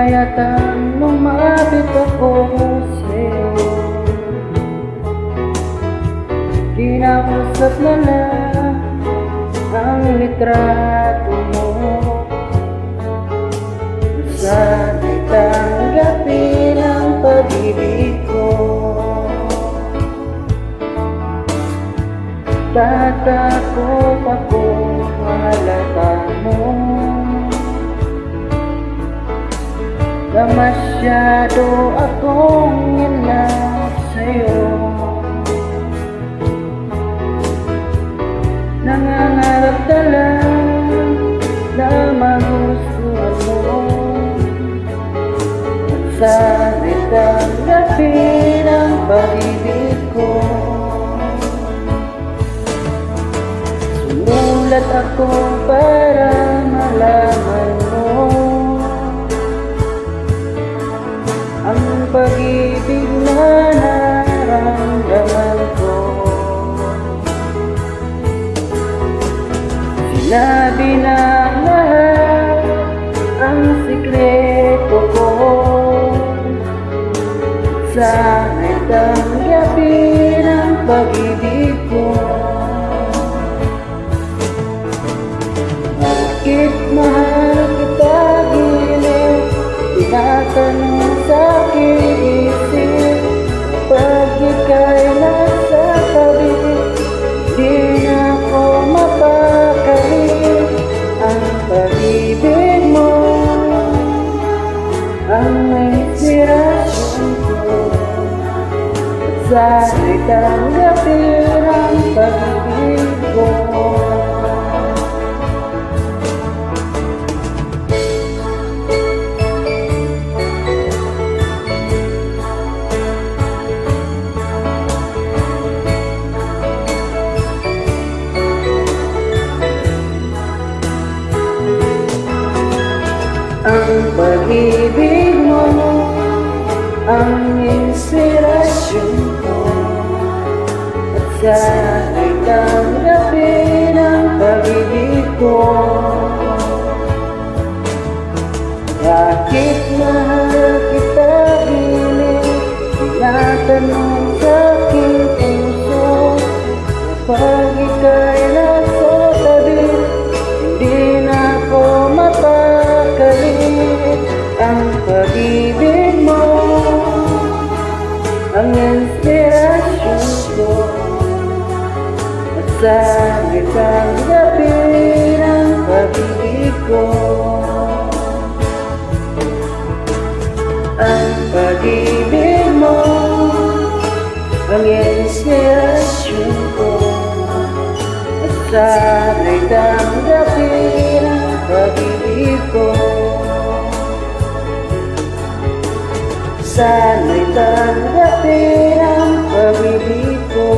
hinayatan lumapit ako sa'yo. Kinausap na lang ang litrato mo. Sana'y tanggapin ang pag-ibig ko. Tatakot akong mahalata mo na masyado akong in love sa'yo. Nangangarap na lang na magustuhan mo. At sana'y tanggapin ang pag-ibig ko. Sumulat ako para malaman mo ang pag-ibig na nararamdaman ko. Sinabi na lahat ang sikreto ko. Sana'y tanggapin ang pag-ibig ko. Bakit mahal kita gilid? Tinatanong sa'king isip. Pag ika'y nasa tabi, di na ako mapakali. Ang pag-ibig mo ang inspirasyon ko. At sana'y tanggapin ang pag-ibig ko. Ang pag-ibig mo ang inspirasyon ko. At sana'y tanggapin ang pag-ibig ko. Bakit mahal kita gilid? Tinatanong sa'king puso. Kapag ika'y nasa tabi, hindi na ako mapakali. Ang pag-ibig mo ang inspirasyon ko. At sana'y tanggapin ang pag-ibig ko. Ang pag-ibig mo ang inspirasyon ko. At sana'y tanggapin ang pag-ibig ko. Sana'y tanggapin ang pag-ibig ko.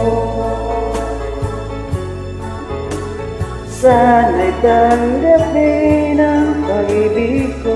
Sana'y tanggapin ang pag-ibig ko.